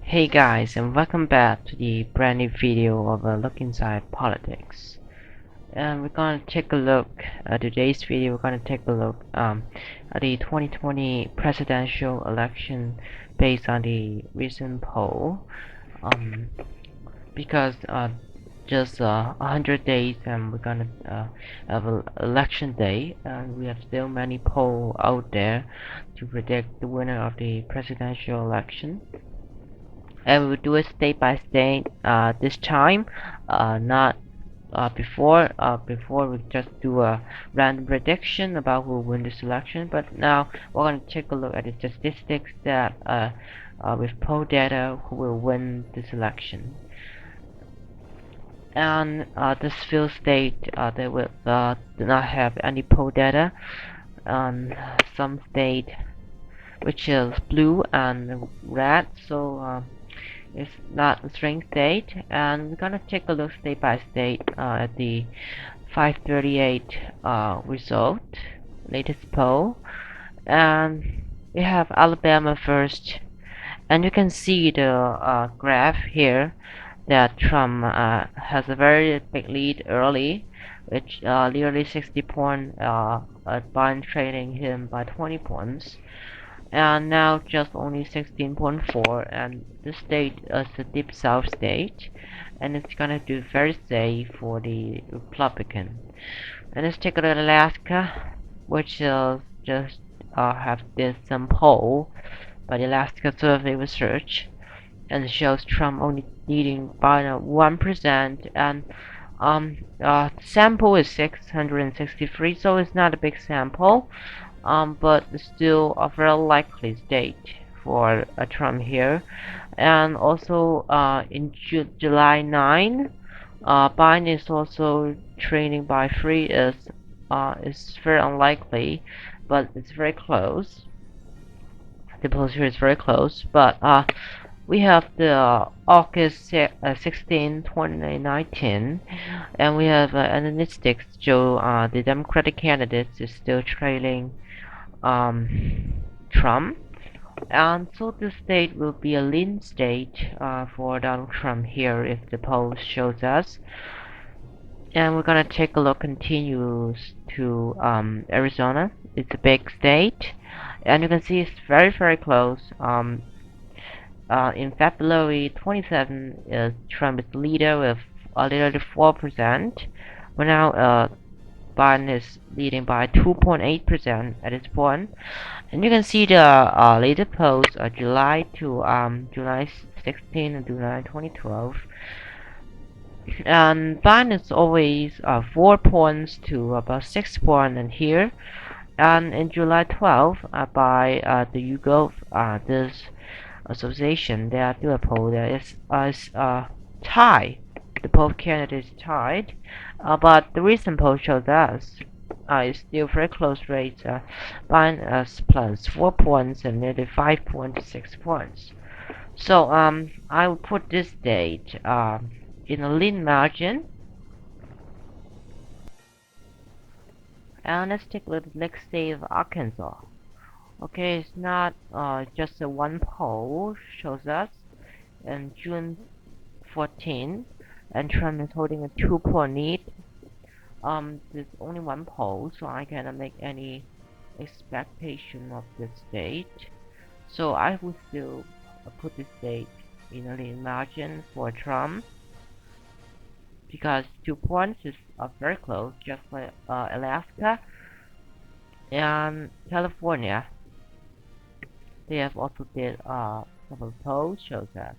Hey guys, and welcome back to the brand new video of a look inside politics. And we're gonna take a look at today's video. We're gonna take a look at the 2020 presidential election based on the recent poll. Because just 100 days and we're gonna have an election day, and we have still many polls out there to predict the winner of the presidential election. And we'll do it state by state this time, not before. Before we just do a random prediction about who will win this election, but now we're going to take a look at the statistics that with poll data who will win this election. And this few state they will do not have any poll data. Some state which is blue and red, so it's not a swing state, and we're gonna take a look state by state at the 538 result, latest poll. And we have Alabama first, and you can see the graph here that Trump has a very big lead early, which nearly 60 points, Biden trailing him by 20 points. And now just only 16.4, and this state is a deep south state, and it's gonna do very safe for the Republican. And let's take a look at Alaska, which just have did some poll by the Alaska Survey Research, and it shows Trump only leading by 1%, and sample is 663, so it's not a big sample. But still a very likely state for Trump here. And also in July 9, Biden is also trailing by 3. Is very unlikely, but it's very close. The poll here is very close, but we have the August 16, 2019, and we have analytics show the Democratic candidates is still trailing Trump, and so the state will be a lean state for Donald Trump here if the poll shows us. And we're gonna take a look continues to Arizona. It's a big state, and you can see it's very close. In February 27, Trump is the leader with a little 4%, but now Biden is leading by 2.8% at this point. And you can see the later polls July 16 and July 2012. And Biden is always 4 points to about 6 points in here. And in July 12, by the YouGov, this association, they do a poll that is tie. The both candidates tied, but the recent poll shows us it's still very close rates. Biden plus 4 points and nearly 5 points to 6 points. So I will put this date in a lean margin. And let's take a look at the next state of Arkansas. Okay, it's not just a one poll shows us in June 14. And Trump is holding a 2-point lead. There's only one poll, so I cannot make any expectation of this state. So I would still put this state in a lean margin for Trump, because 2 points is very close, just like Alaska and California. They have also did couple of polls shows that.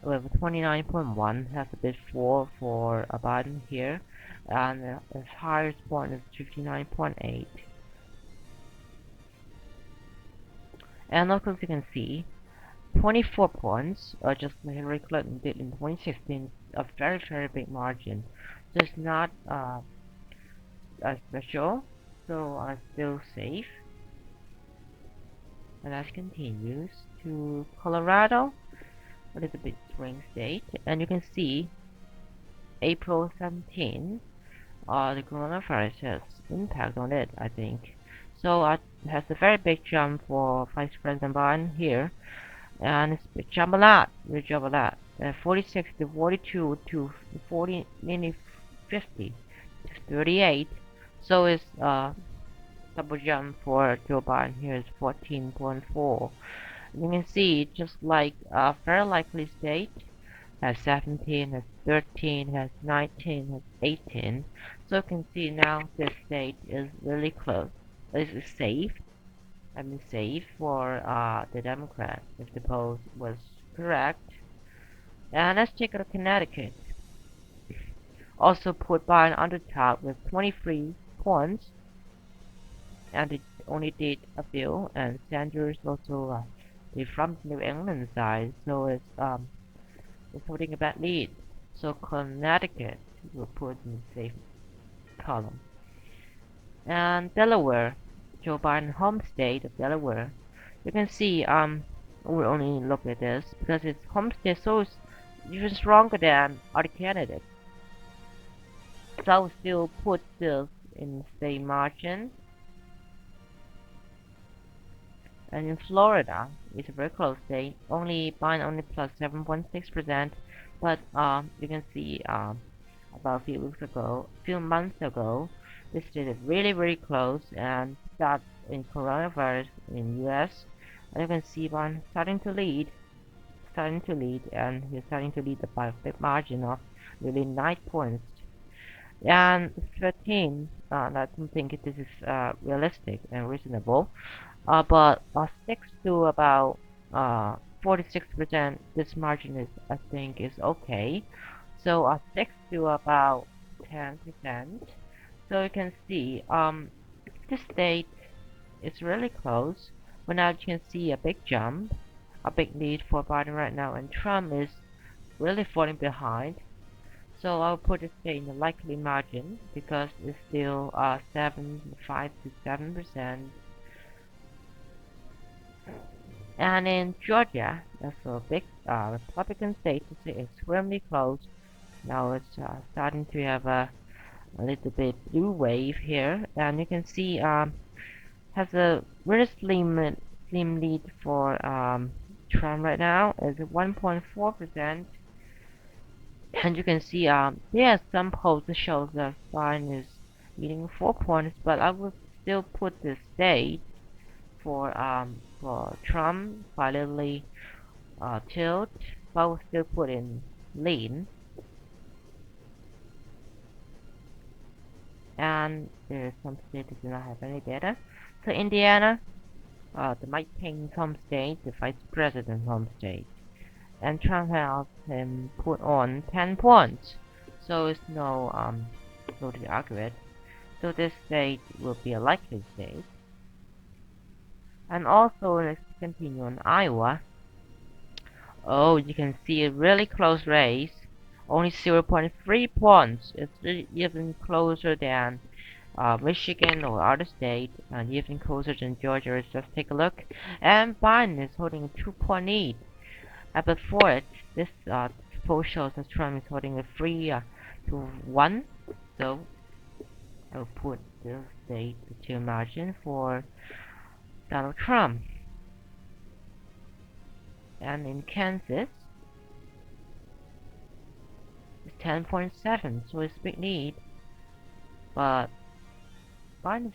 With 29.1 has a bit 4 for Biden here, and his highest point is 59.8. And also, as you can see, 24 points, just like Hillary Clinton did in 2016, a very big margin. So it's not special, so I'm still safe. And that continues to Colorado. A little bit swing state, and you can see April 17, the coronavirus has impact on it, I think. So it has a very big jump for Vice President Biden here, and it's jump a lot, we jump a lot. 46 to 42 to 40, nearly 50 to 38. So it's double jump for Joe Biden. Here is 14.4. You can see just like a very likely state has 17, has 13, has 19, has 18. So you can see now this state is really close. This is safe. I mean safe for the Democrats if the poll was correct. And let's take a look at Connecticut. Also put Biden on the top with 23 points, and it only did a few. And Sanders also they from the New England side, so it's holding a bad lead. So Connecticut will put in the safe column. And Delaware, Joe Biden home state of Delaware. You can see we'll only look at this because it's home state, so it's even stronger than other candidates. So I will still put this in the same margin. And in Florida, it's a very close state. Biden only plus 7.6%, but you can see about a few months ago, this state is really close, and that in coronavirus in US, and you can see Biden starting to lead, and he's starting to lead by a big margin of really 9 points. And 13, I don't think this is realistic and reasonable. But 6 to about 46%, this margin is, I think, is okay. So 6 to about 10%. So you can see this state is really close, but now you can see a big jump, a big lead for Biden right now, and Trump is really falling behind. So I'll put it in the likely margin because it's still 5 to 7%. And in Georgia, that's a big Republican state. It's extremely close. Now it's starting to have a little bit blue wave here, and you can see has a really slim lead for Trump right now. It's 1.4%, and you can see there some polls that shows that Biden is leading 4 points, but I would still put the state for Trump finally tilt, but I will still put in lean. And there's some states that do not have any data. So Indiana, the Mike Pence home state, the vice president home state, and Trump has him put on 10 points, so it's no totally accurate. So this state will be a likely state. And also let's continue on Iowa. Oh, you can see a really close race. Only 0.3 points. It's even closer than Michigan or other state, and even closer than Georgia. Let's just take a look. And Biden is holding a 2-point lead. And before it, this poll shows that Trump is holding a 3 to 1. So I'll put the state to margin for Donald Trump. And in Kansas, it's 10.7, so it's big lead. But Biden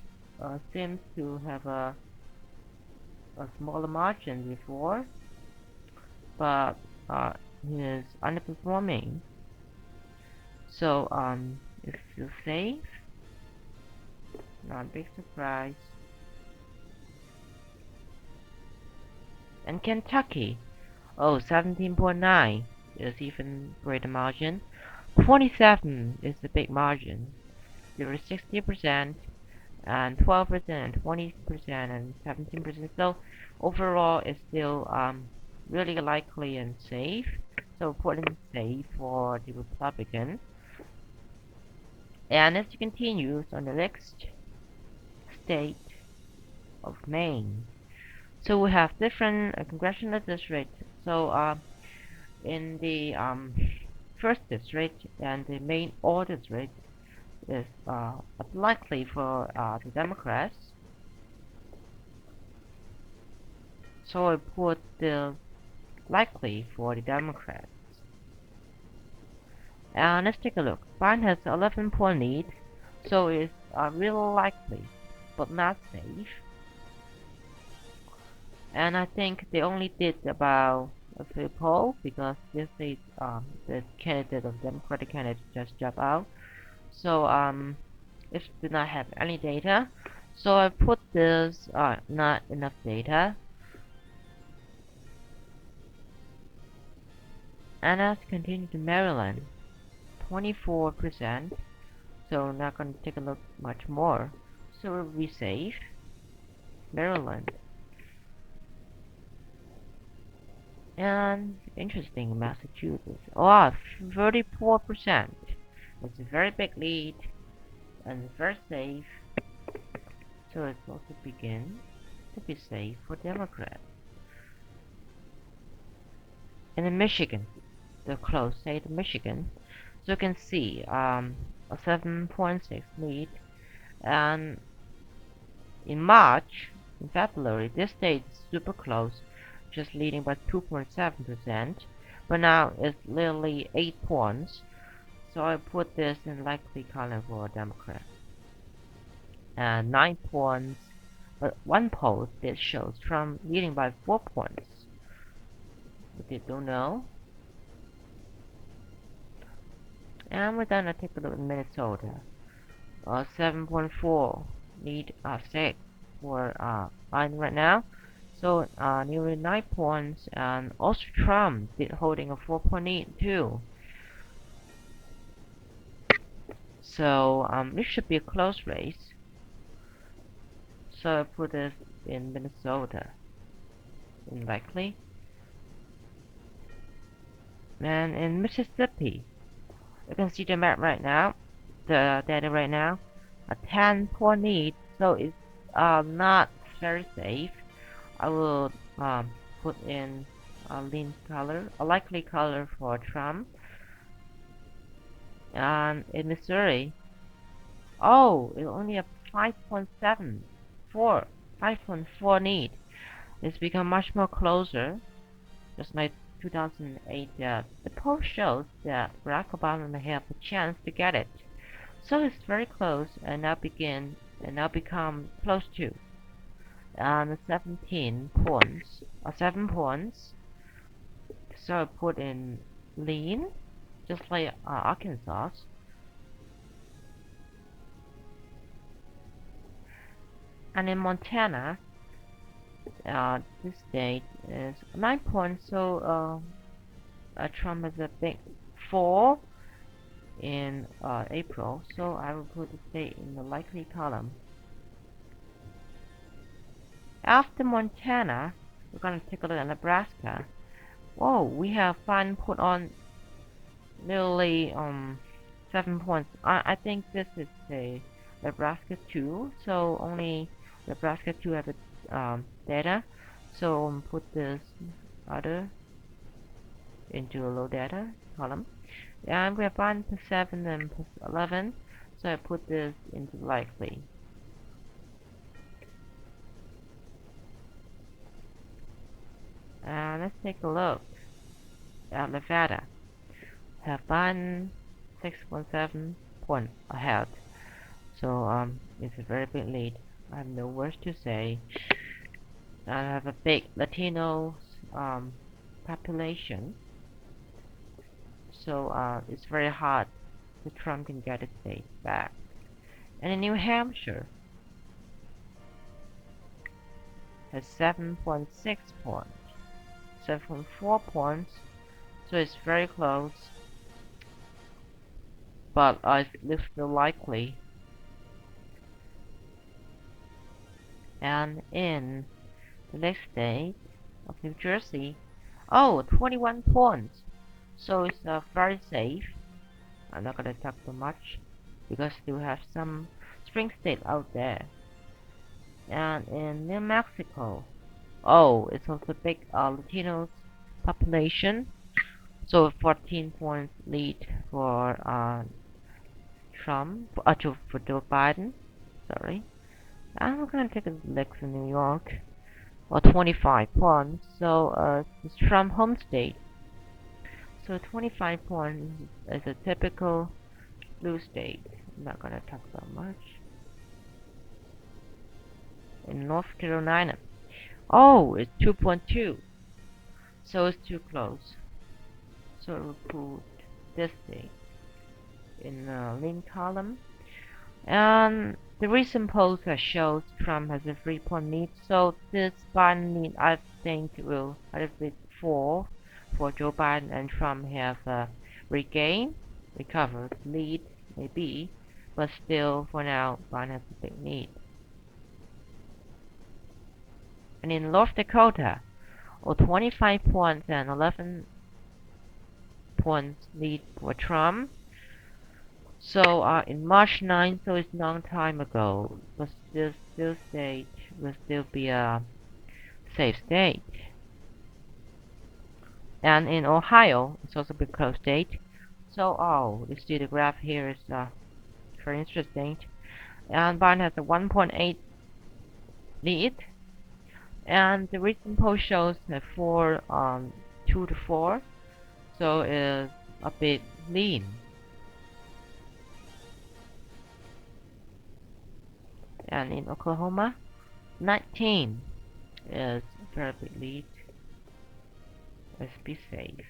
seems to have a smaller margin before, but he is underperforming. So it's still safe. Not a big surprise. And Kentucky, 17.9 is even greater margin. 27 is the big margin. There is 60%, and 12%, 20%, and 17%. So overall, it's still really likely and safe. So putting safe for the Republican. And as it continues on the next state of Maine. So we have different congressional districts. So in the first district and the main all district is likely for the Democrats. So I put the likely for the Democrats. And let's take a look. Biden has 11-point lead, so it's really likely, but not safe. And I think they only did about a few poll because this is the candidate of Democratic candidate just dropped out. So it did not have any data. So I put this not enough data. And let's continue to Maryland, 24%. So not going to take a look much more. So we'll be safe. Maryland. And interesting, Massachusetts. Oh, 34%. It's a very big lead and very safe. So it's also begin to be safe for Democrats. And in Michigan, the close state of Michigan, so you can see a 7.6 lead, and in March, in February, this state is super close, just leading by 2.7%, but now it's literally 8 points, so I put this in likely column for a Democrat. And 9 points, but one poll this shows Trump leading by 4 points. But they don't know. And we're gonna take a look at Minnesota. 7.4 lead 6 for Biden right now. So nearly 9 points, and also Trump did holding a 4-point lead too. So this should be a close race. So I put this in Minnesota, likely. And in Mississippi, you can see the map right now, the data right now, a 10-point lead, so it's not very safe. I will put in a lean color, a likely color for Trump. And in Missouri, oh, it's only a 5.4 lead. It's become much more closer, just like 2008. The poll shows that Barack Obama may have a chance to get it. So it's very close, and now become close to. And 17 points, 7 points. So I put in lean, just like Arkansas. And in Montana, this state is 9 points, so Trump has a big fall in April, so I will put the state in the likely column. After Montana, we're going to take a look at Nebraska. Whoa, we have Biden put on nearly 7 points. I think this is a Nebraska 2, so only Nebraska 2 have the data. So put this other into a low data column. And we have Biden plus 7 and plus 11, so I put this into likely. And let's take a look at Nevada. Have Biden 6.7 point ahead, so it's a very big lead. I have no words to say. I have a big Latino population, so it's very hard that Trump can get his state back. And in New Hampshire has 7.6 points, 7.4 points, so it's very close, but it's still likely. And in the next state of New Jersey, oh, 21 points, so it's very safe. I'm not gonna talk too much because you have some swing state out there. And in New Mexico, oh, it's also big Latinos population, so 14 points lead for Trump, for Joe Biden. Sorry. I'm gonna take a look in New York. or 25 points. So it's Trump home state. So 25 points is a typical blue state. I'm not gonna talk about much. In North Carolina, oh, it's 2.2. So it's too close. So we'll put this state in the link column. And the recent polls have shown Trump has a 3-point lead. So this Biden lead, I think, will a little bit fall for Joe Biden, and Trump have recovered lead, maybe, but still, for now, Biden has a big lead. And in North Dakota, 25 points and 11 points lead for Trump. So in March 9th, so it's a long time ago, but this state will still be a safe state. And in Ohio, it's also a close state. So you see the graph here is very interesting. And Biden has a 1.8 lead. And the recent poll shows that 2 to 4, so it's a bit lean. And in Oklahoma, 19 is a very big lead. Let's be safe.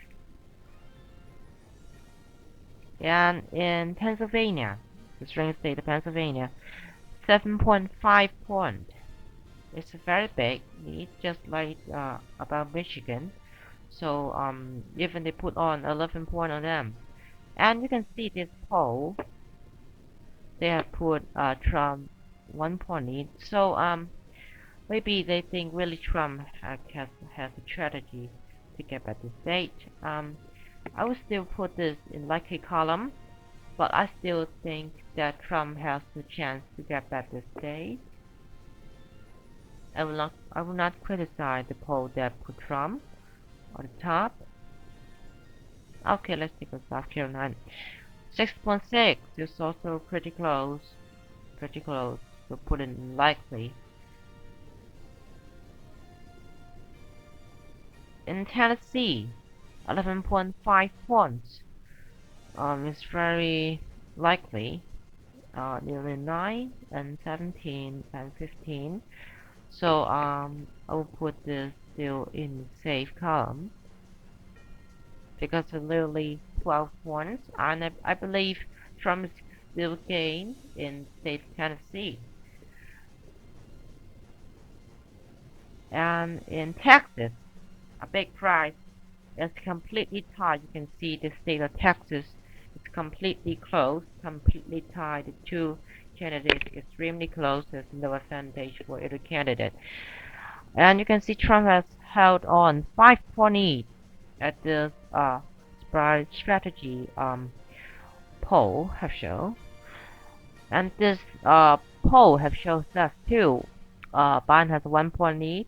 And in Pennsylvania, the swing state of Pennsylvania, 7.5 points. It's a very big lead, just like about Michigan. So even they put on 11 points on them. And you can see this poll, they have put Trump 1 point lead. So maybe they think really Trump has a strategy to get back the state. I would still put this in likely column, but I still think that Trump has the chance to get back the state. I will not criticize the poll that put Trump on the top. Okay, let's take a South Carolina. 6.6 is also pretty close. So put it in likely. In Tennessee, 11.5 points. It's very likely. Nearly 9 and 17 and 15. So I will put this still in the safe column because it's literally 12 points, and I believe Trump is still gained in state of Tennessee. And in Texas, a big prize is completely tied. You can see the state of Texas is completely close, completely tied. The two candidates extremely close. There's no advantage for either candidate. And you can see Trump has held on 5-point lead at this strategy poll have shown. And this poll have shown us too. Biden has a 1-point lead.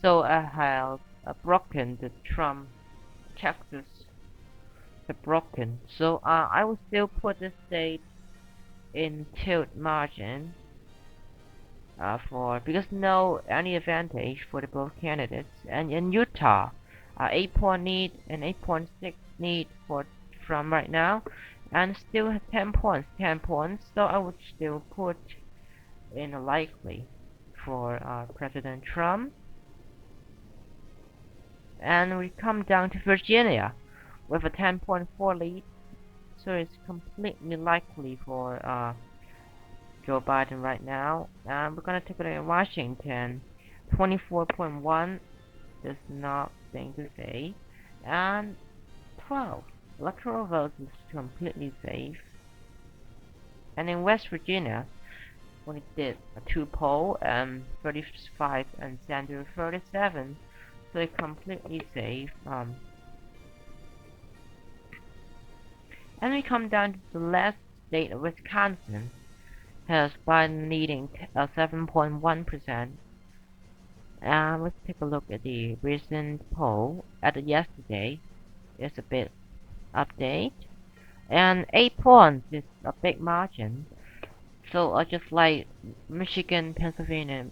So I have broken the Trump Texas broken. So I will still put this state in tilt margin because no any advantage for the both candidates. And in Utah, 8-point lead and 8.6 lead for Trump right now, and still has 10 points. So I would still put in a likely for President Trump. And we come down to Virginia with a 10.4 lead. So it's completely likely for Joe Biden right now. And we're gonna take a look at Washington. 24.1 is nothing to say. And 12 electoral votes is completely safe. And in West Virginia, we did a 2 poll, 35 and Sanders 37. So it's completely safe. And we come down to the last state of Wisconsin. Has Biden leading 7.1%. And let's take a look at the recent poll at yesterday. It's a bit update. And 8 points is a big margin So just like Michigan, Pennsylvania,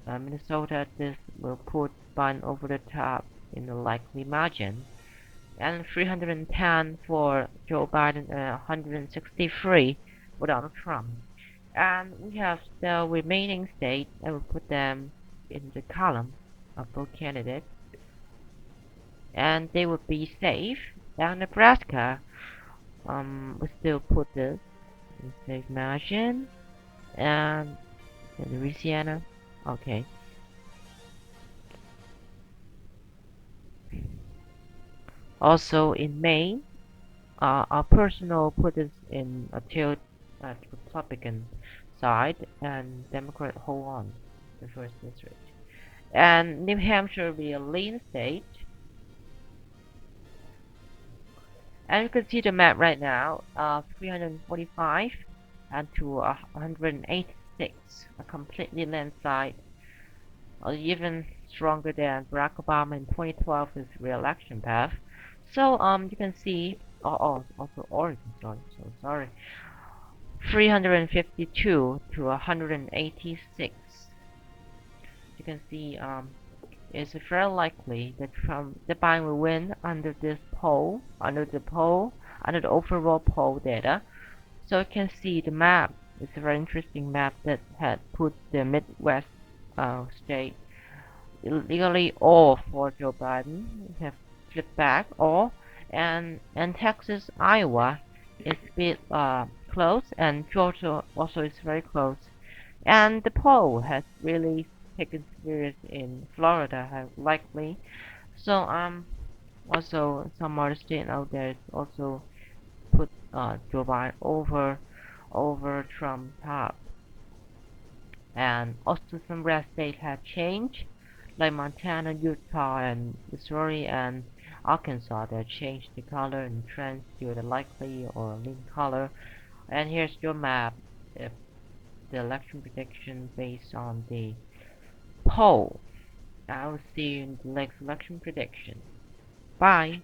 and Minnesota, this will put Biden over the top in the likely margin. And 310 for Joe Biden and 163 for Donald Trump. And we have the remaining states, I will put them in the column of both candidates. And they will be safe. And Nebraska, we still put this in safe margin. And Louisiana, okay. Also in Maine, our personal put us in a tilt at Republican side, and Democrat hold on the first district. And New Hampshire will be a lean state. And you can see the map right now, 345 and to 186, a completely landslide, even stronger than Barack Obama in 2012 his re-election path. So you can see, also Oregon, sorry, 352 to 186. You can see it's very likely that the Biden will win under the overall poll data. So you can see the map. It's a very interesting map that had put the Midwest state legally all for Joe Biden. We have flipped back all, and Texas, Iowa is a bit close, and Georgia also is very close. And the poll has really taken serious in Florida, have likely. So also some other state out there also put Joe Biden over Trump top. And also some red states have changed, like Montana, Utah, and Missouri, and Arkansas. They changed the color and trends to the likely or lean color. And here's your map. If the election prediction based on the poll. I will see you in the next election prediction. Bye.